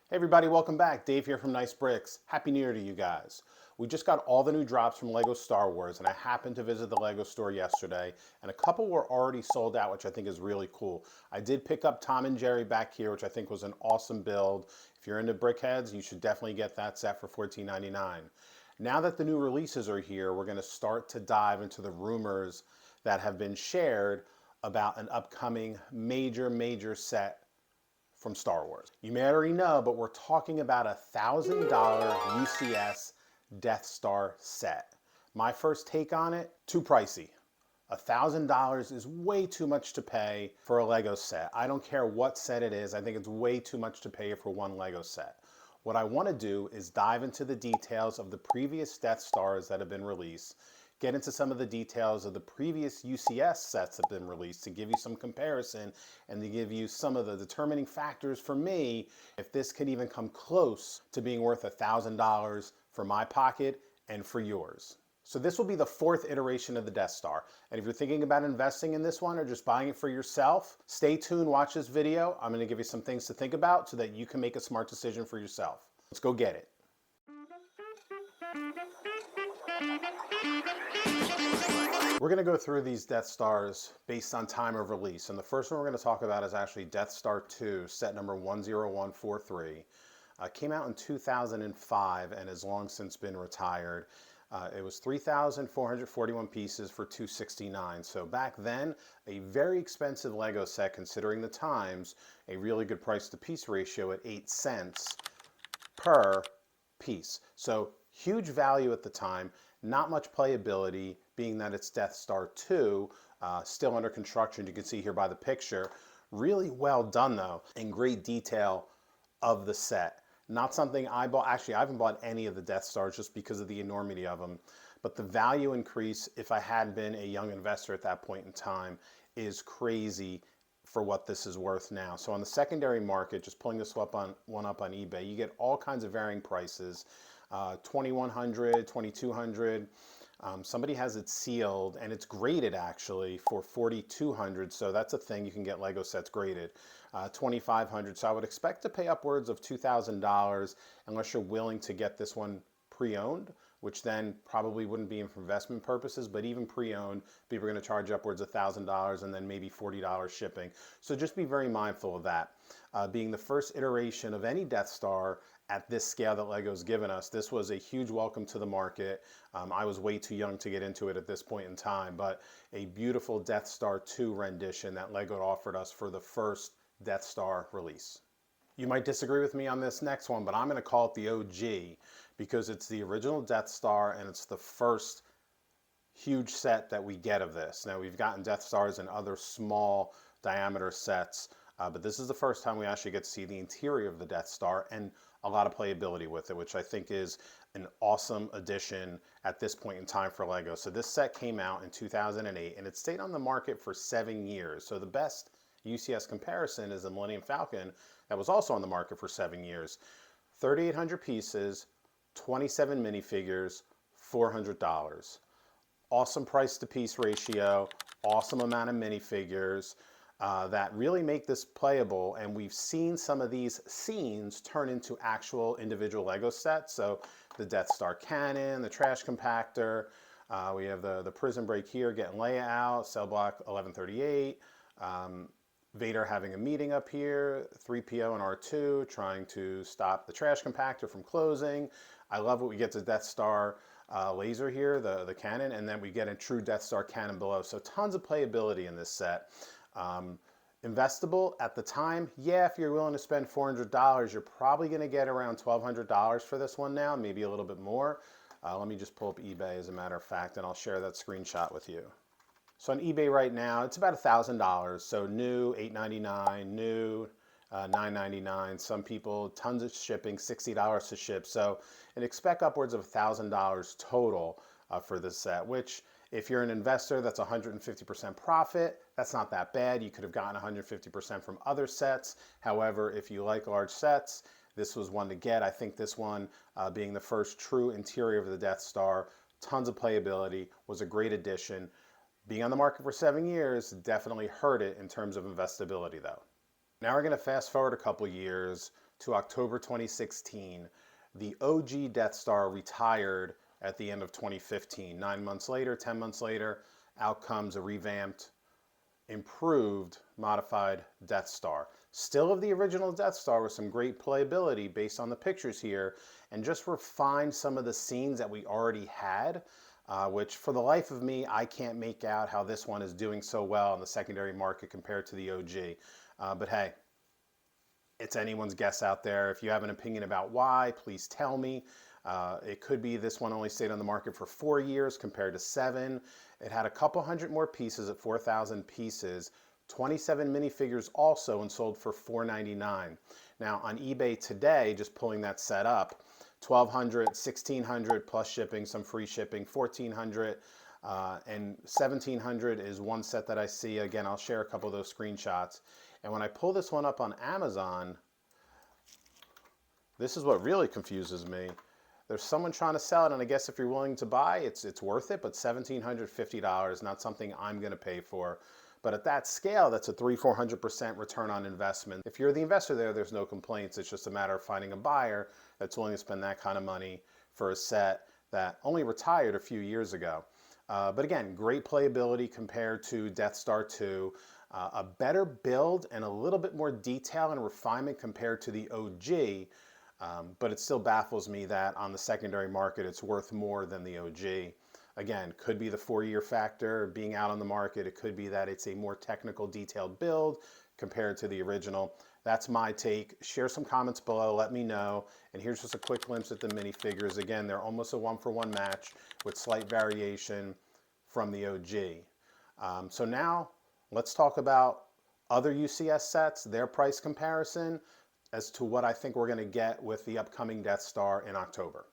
Hey everybody, welcome back. Dave here from Nice Bricks. Happy New Year to you guys. We just got all the new drops from LEGO Star Wars, and I happened to visit the LEGO store yesterday, and a couple were already sold out, which I think is really cool. I did pick up Tom and Jerry back here, which I think was an awesome build. If you're into brickheads, you should definitely get that set for $14.99. Now that the new releases are here, we're going to start to dive into the rumors that have been shared about an upcoming major set from Star Wars. You may already know, but we're talking about a $1,000 UCS Death Star set. My first take on it, too pricey. $1,000 is way too much to pay for a Lego set. I don't care what set it is, I think it's way too much to pay for one Lego set. What I want to do is dive into the details of the previous Death Stars that have been released, get into some of the details of the previous UCS sets that have been released to give you some comparison and to give you some of the determining factors for me if this can even come close to being worth $1,000 for my pocket and for yours. So this will be the fourth iteration of the Death Star. And if you're thinking about investing in this one or just buying it for yourself, stay tuned, watch this video. I'm going to give you some things to think about so that you can make a smart decision for yourself. Let's go get it. We're going to go through these Death Stars based on time of release. And the first one we're going to talk about is actually Death Star 2, set number 10143. Came out in 2005 and has long since been retired. It was 3,441 pieces for $269. So back then, a very expensive Lego set considering the times, a really good price to piece ratio at 8 cents per piece. So huge value at the time, not much playability, being that it's Death Star 2, still under construction. You can see here by the picture. Really well done though, in great detail of the set. Not something I bought, actually I haven't bought any of the Death Stars just because of the enormity of them, but the value increase, if I had been a young investor at that point in time, is crazy for what this is worth now. So on the secondary market, just pulling this one up on eBay, you get all kinds of varying prices, 2,100, 2,200. Somebody has it sealed and it's graded actually for 4,200. So that's a thing, you can get Lego sets graded. 2,500. So I would expect to pay upwards of $2,000 unless you're willing to get this one pre-owned, which then probably wouldn't be for investment purposes, but even pre-owned, people are going to charge upwards of $1,000 and then maybe $40 shipping. So just be very mindful of that. Being the first iteration of any Death Star at this scale that Lego's given us, this was a huge welcome to the market. I was way too young to get into it at this point in time, but a beautiful Death Star 2 rendition that Lego offered us for the first Death Star release. You might disagree with me on this next one, but I'm going to call it the OG because it's the original Death Star and it's the first huge set that we get of this. Now we've gotten Death Stars in other small diameter sets, but this is the first time we actually get to see the interior of the Death Star and a lot of playability with it, which I think is an awesome addition at this point in time for Lego. So this set came out in 2008 and it stayed on the market for 7 years. So the best UCS comparison is the Millennium Falcon that was also on the market for 7 years. 3,800 pieces, 27 minifigures, $400. Awesome price to piece ratio, awesome amount of minifigures that really make this playable. And we've seen some of these scenes turn into actual individual Lego sets. So the Death Star cannon, the trash compactor, we have the prison break here getting Leia out, cell block 1138, Vader having a meeting up here, 3PO and R2 trying to stop the trash compactor from closing. I love what we get to Death Star laser here, the cannon, and then we get a true Death Star cannon below. So tons of playability in this set. Investable at the time, yeah, if you're willing to spend $400, you're probably going to get around $1,200 for this one now, maybe a little bit more. Let me just pull up eBay as a matter of fact, and I'll share that screenshot with you. So on eBay right now, it's about $1,000. So new, $8.99, new, $9.99. Some people, tons of shipping, $60 to ship. So and expect upwards of $1,000 total for this set, which if you're an investor, that's 150% profit. That's not that bad. You could have gotten 150% from other sets. However, if you like large sets, this was one to get. I think this one, being the first true interior of the Death Star, tons of playability, was a great addition. Being on the market for 7 years definitely hurt it in terms of investability though. Now we're going to fast forward a couple years to October 2016. The OG Death Star retired at the end of 2015. 9 months later, 10 months later, out comes a revamped, improved, modified Death Star. Still of the original Death Star with some great playability based on the pictures here, and just refined some of the scenes that we already had, which for the life of me, I can't make out how this one is doing so well in the secondary market compared to the OG. But hey, it's anyone's guess out there. If you have an opinion about why, please tell me. It could be this one only stayed on the market for 4 years compared to 7. It had a couple hundred more pieces at 4,000 pieces, 27 minifigures also, and sold for $4.99. Now on eBay today, just pulling that set up, 1,200, 1,600 plus shipping, some free shipping, 1,400, and 1,700 is one set that I see. Again, I'll share a couple of those screenshots. And when I pull this one up on Amazon, this is what really confuses me. There's someone trying to sell it, and I guess if you're willing to buy, it's worth it, but $1,750, not something I'm going to pay for. But at that scale, that's a 300-400% return on investment. If you're the investor there, there's no complaints. It's just a matter of finding a buyer that's willing to spend that kind of money for a set that only retired a few years ago. But again, great playability compared to Death Star 2. A better build and a little bit more detail and refinement compared to the OG. But it still baffles me that on the secondary market it's worth more than the OG. Again, could be the 4-year factor being out on the market. It could be that it's a more technical, detailed build compared to the original. That's my take. Share some comments below, let me know. And here's just a quick glimpse at the minifigures. Again, they're almost a 1-for-1 match with slight variation from the OG. So now let's talk about other UCS sets, their price comparison, as to what I think we're going to get with the upcoming Death Star in October.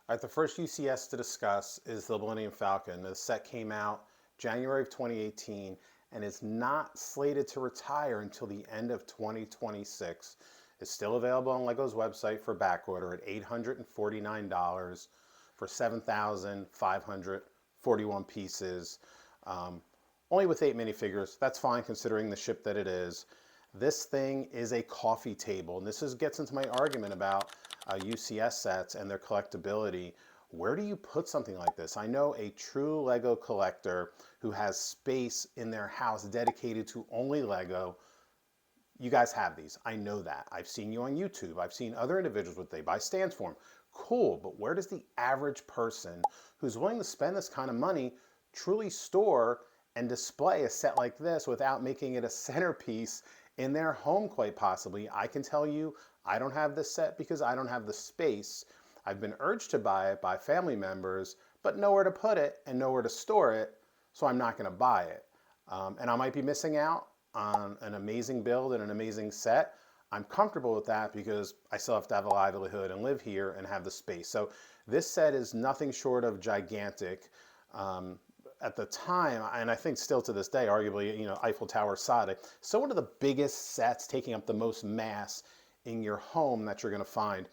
All right, the first UCS to discuss is the Millennium Falcon. The set came out January of 2018 and is not slated to retire until the end of 2026. It's still available on LEGO's website for back order at $849 for 7,541 pieces. Only with 8 minifigures. That's fine considering the ship that it is. This thing is a coffee table, and this gets into my argument about UCS sets and their collectability. Where do you put something like this? I know a true LEGO collector who has space in their house dedicated to only LEGO. You guys have these. I know that. I've seen you on YouTube. I've seen other individuals with they buy stands for them. Cool, but where does the average person who's willing to spend this kind of money truly store and display a set like this without making it a centerpiece in their home, quite possibly? I can tell you, I don't have this set because I don't have the space. I've been urged to buy it by family members, but nowhere to put it and nowhere to store it, so I'm not going to buy it. And I might be missing out on an amazing build and an amazing set. I'm comfortable with that because I still have to have a livelihood and live here and have the space. So this set is nothing short of gigantic. At the time, and I think still to this day, arguably, Eiffel Tower size. So one of the biggest sets taking up the most mass in your home that you're going to find.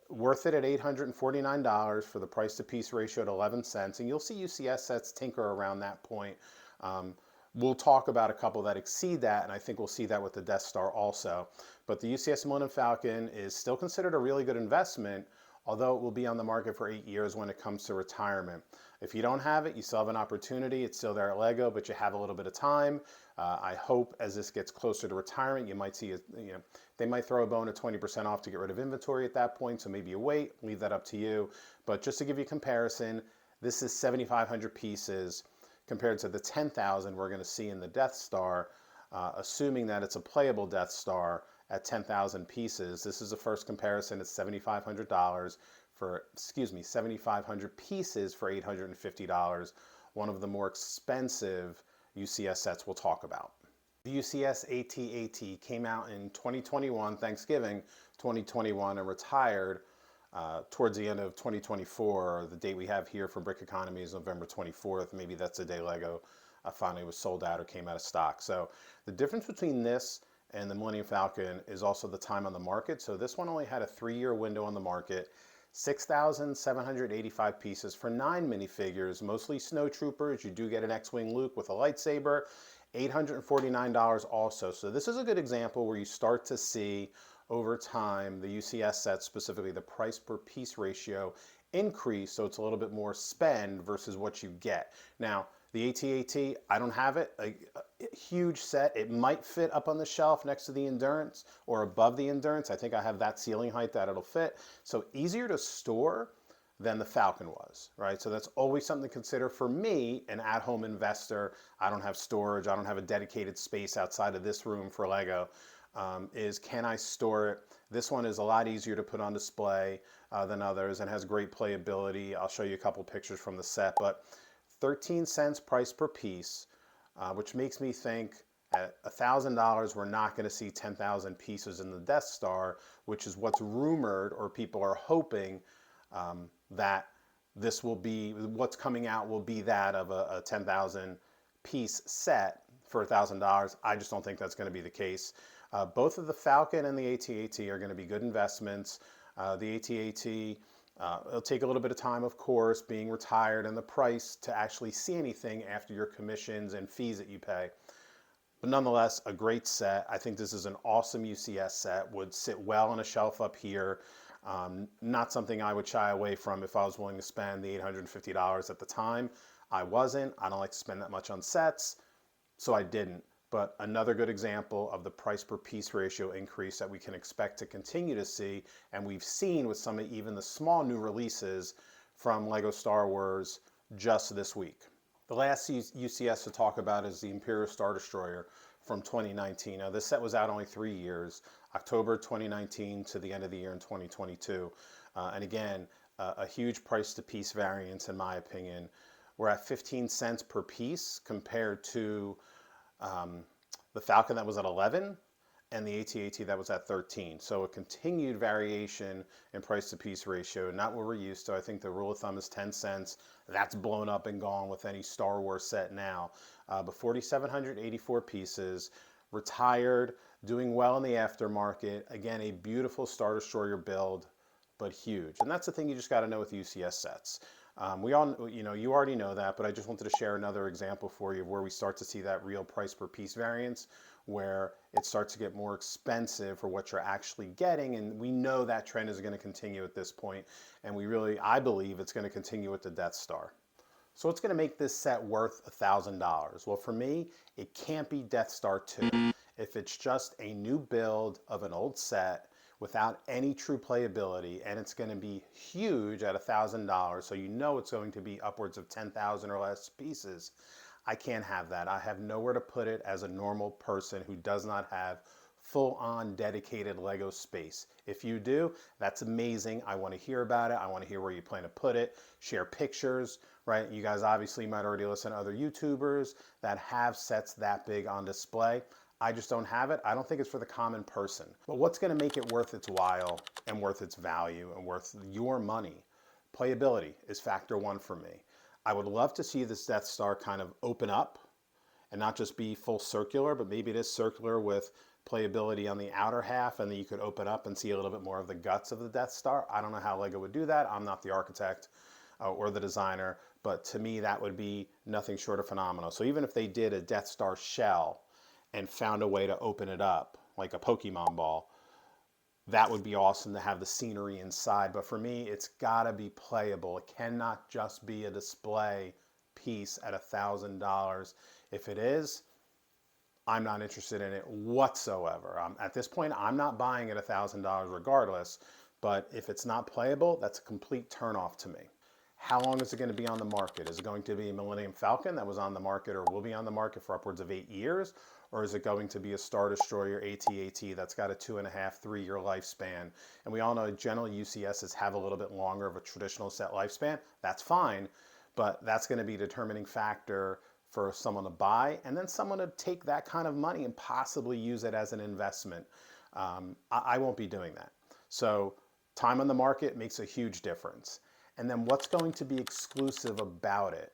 Worth it at $849 for the price to piece ratio at 11 cents. And you'll see UCS sets tinker around that point. We'll talk about a couple that exceed that, and I think we'll see that with the Death Star also. But the UCS Millennium Falcon is still considered a really good investment, although it will be on the market for 8 years when it comes to retirement. If you don't have it, you still have an opportunity. It's still there at LEGO, but you have a little bit of time. I hope as this gets closer to retirement, you might see, they might throw a bone at 20% off to get rid of inventory at that point. So maybe you wait, leave that up to you. But just to give you a comparison, this is 7,500 pieces compared to the 10,000 we're going to see in the Death Star, assuming that it's a playable Death Star at 10,000 pieces. This is the first comparison. It's $7,500 for, 7,500 pieces for $850. One of the more expensive UCS sets we'll talk about. The UCS AT-AT came out in 2021, Thanksgiving 2021, and retired towards the end of 2024. The date we have here for Brick Economy is November 24th. Maybe that's the day LEGO finally was sold out or came out of stock. So the difference between this and the Millennium Falcon is also the time on the market. So this one only had a 3-year window on the market. 6,785 pieces for 9 minifigures, mostly snowtroopers. You do get an X-Wing Luke with a lightsaber. $849 also. So this is a good example where you start to see over time, the UCS sets, specifically the price per piece ratio, increase, so it's a little bit more spend versus what you get. Now, the AT-AT, I don't have it. A huge set. It might fit up on the shelf next to the Endurance or above the Endurance. I think I have that ceiling height that it'll fit. So easier to store than the Falcon was, right? So that's always something to consider for me, an at-home investor. I don't have storage. I don't have a dedicated space outside of this room for Lego. Is can I store it? This one is a lot easier to put on display than others and has great playability. I'll show you a couple pictures from the set, but 13 cents price per piece, which makes me think at $1,000, we're not going to see 10,000 pieces in the Death Star, which is what's rumored, or people are hoping that this will be, what's coming out will be that of a 10,000 piece set for $1,000. I just don't think that's going to be the case. Both of the Falcon and the AT-AT are going to be good investments. The AT-AT, it'll take a little bit of time, of course, being retired and the price to actually see anything after your commissions and fees that you pay. But nonetheless, a great set. I think this is an awesome UCS set, would sit well on a shelf up here. Not something I would shy away from if I was willing to spend the $850 at the time. I wasn't. I don't like to spend that much on sets, so I didn't. But another good example of the price per piece ratio increase that we can expect to continue to see, and we've seen with some of even the small new releases from LEGO Star Wars just this week. The last UCS to talk about is the Imperial Star Destroyer from 2019. Now this set was out only 3 years, October 2019 to the end of the year in 2022. And again, a huge price to piece variance in my opinion. We're at 15 cents per piece compared to the Falcon that was at 11 and the AT-AT that was at 13. So a continued variation in price to piece ratio, not what we're used to. I think the rule of thumb is 10 cents. That's blown up and gone with any Star Wars set now. But 4,784 pieces, retired, doing well in the aftermarket. Again, a beautiful Star Destroyer build, but huge. And that's the thing you just got to know with UCS sets. We all, you already know that, but I just wanted to share another example for you of where we start to see that real price per piece variance, where it starts to get more expensive for what you're actually getting. And we know that trend is going to continue at this point. And I believe it's going to continue with the Death Star. So what's going to make this set worth $1,000? Well, for me, it can't be Death Star 2. If it's just a new build of an old set without any true playability, and it's going to be huge at $1,000, so you know it's going to be upwards of 10,000 or less pieces, I can't have that. I have nowhere to put it as a normal person who does not have full-on dedicated Lego space. If you do, that's amazing. I want to hear about it. I want to hear where you plan to put it, share pictures, right? You guys obviously might already listen to other YouTubers that have sets that big on display. I just don't have it. I don't think it's for the common person. But what's going to make it worth its while and worth its value and worth your money? Playability is factor one for me. I would love to see this Death Star kind of open up and not just be full circular, but maybe it is circular with playability on the outer half, and then you could open up and see a little bit more of the guts of the Death Star. I don't know how Lego would do that. I'm not the architect or the designer, but to me that would be nothing short of phenomenal. So even if they did a Death Star shell and found a way to open it up like a Pokemon ball, that would be awesome to have the scenery inside. But for me, it's gotta be playable. It cannot just be a display piece at $1,000. If it is, I'm not interested in it whatsoever. At this point, I'm not buying it $1,000 regardless, but if it's not playable, that's a complete turnoff to me. How long is it going to be on the market? Is it going to be a Millennium Falcon that was on the market or will be on the market for upwards of 8 years? Or is it going to be a Star Destroyer AT-AT that's got a 2.5, 3-year lifespan? And we all know generally UCSs have a little bit longer of a traditional set lifespan. That's fine, but that's going to be a determining factor for someone to buy and then someone to take that kind of money and possibly use it as an investment. I won't be doing that. So time on the market makes a huge difference. And then what's going to be exclusive about it?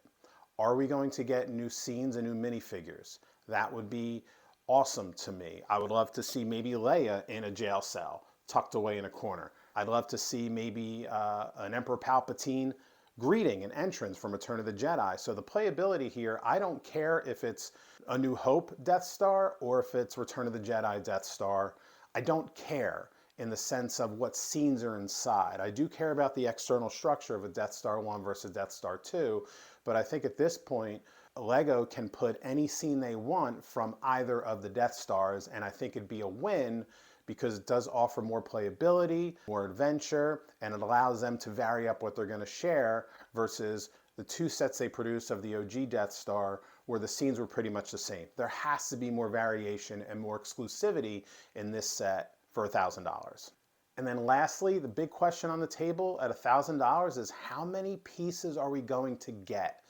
Are we going to get new scenes and new minifigures? That would be awesome to me. I would love to see maybe Leia in a jail cell, tucked away in a corner. I'd love to see maybe an Emperor Palpatine greeting and entrance from Return of the Jedi. So the playability here, I don't care if it's A New Hope Death Star or if it's Return of the Jedi Death Star. I don't care. in the sense of what scenes are inside. I do care about the external structure of a Death Star 1 versus Death Star 2, but I think at this point, LEGO can put any scene they want from either of the Death Stars, and I think it'd be a win because it does offer more playability, more adventure, and it allows them to vary up what they're going to share versus the two sets they produced of the OG Death Star where the scenes were pretty much the same. There has to be more variation and more exclusivity in this set for $1,000. And then lastly, the big question on the table at $1,000 is how many pieces are we going to get?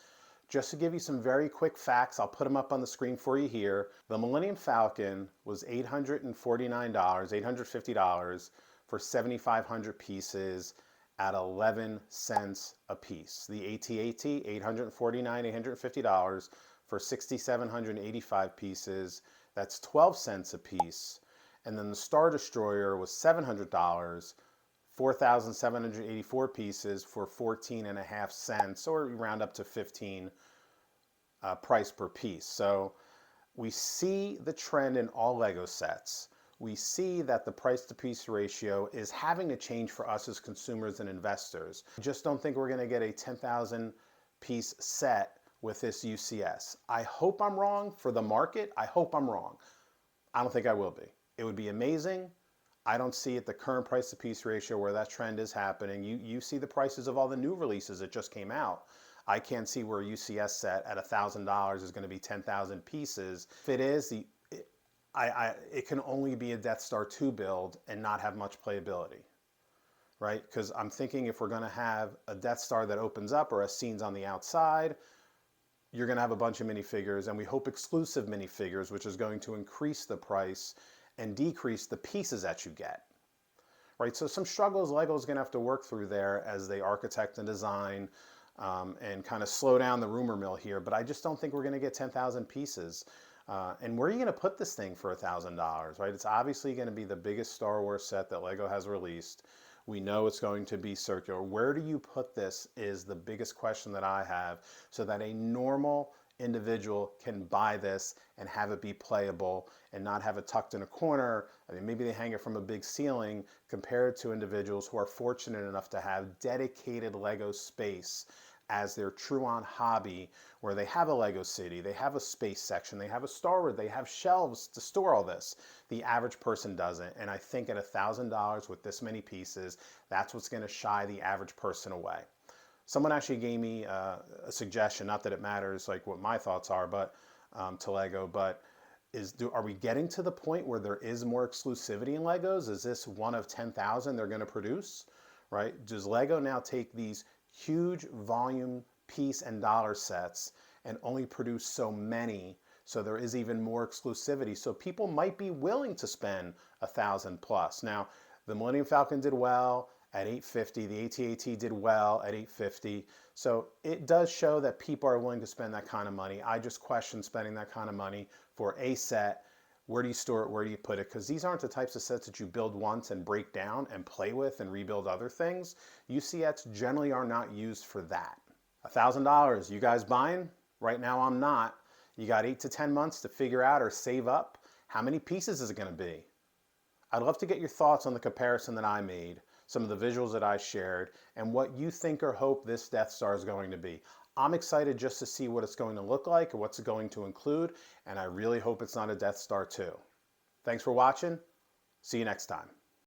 Just to give you some very quick facts, I'll put them up on the screen for you here. The Millennium Falcon was $849, $850 for 7,500 pieces at 11 cents a piece. The AT-AT, $849, $850 for 6,785 pieces. That's 12 cents a piece. And then the Star Destroyer was $700, 4,784 pieces for 14.5 cents, or round up to 15 price per piece. So we see the trend in all LEGO sets. We see that the price to piece ratio is having to change for us as consumers and investors. I just don't think we're going to get a 10,000 piece set with this UCS. I hope I'm wrong for the market. I hope I'm wrong. I don't think I will be. It would be amazing. I don't see at the current price to piece ratio where that trend is happening. You see the prices of all the new releases that just came out. I can't see where a UCS set at $1,000 is going to be 10,000 pieces. If it is, it can only be a Death Star 2 build and not have much playability, right? Because I'm thinking if we're going to have a Death Star that opens up or has scenes on the outside, you're going to have a bunch of minifigures, and we hope exclusive minifigures, which is going to increase the price and decrease the pieces that you get, right? So some struggles LEGO is going to have to work through there as they architect and design and kind of slow down the rumor mill here, but I just don't think we're going to get 10,000 pieces. And where are you going to put this thing for $1,000, right? It's obviously going to be the biggest Star Wars set that LEGO has released. We know it's going to be circular. Where do you put this is the biggest question that I have, so that a normal individual can buy this and have it be playable and not have it tucked in a corner. I mean, maybe they hang it from a big ceiling, compared to individuals who are fortunate enough to have dedicated LEGO space as their true-on hobby, where they have a LEGO city, they have a space section, they have a Star Wars, they have shelves to store all this. The average person doesn't, and I think at $1,000 with this many pieces, that's what's going to shy the average person away. Someone actually gave me a suggestion, not that it matters like what my thoughts are, but to LEGO, but are we getting to the point where there is more exclusivity in LEGOs? Is this one of 10,000 they're going to produce, right? Does LEGO now take these huge volume piece and dollar sets and only produce so many, so there is even more exclusivity, so people might be willing to spend $1,000 plus? Now, the Millennium Falcon did well at $850, the AT-AT did well at $850, so it does show that people are willing to spend that kind of money. I just question spending that kind of money for a set. Where do you store it? Where do you put it? Because these aren't the types of sets that you build once and break down and play with and rebuild other things. UCS generally are not used for that. $1,000, you guys buying? Right now I'm not. You got 8 to 10 months to figure out or save up. How many pieces is it going to be? I'd love to get your thoughts on the comparison that I made, some of the visuals that I shared, and what you think or hope this Death Star is going to be. I'm excited just to see what it's going to look like and what's it going to include, and I really hope it's not a Death Star 2. Thanks for watching. See you next time.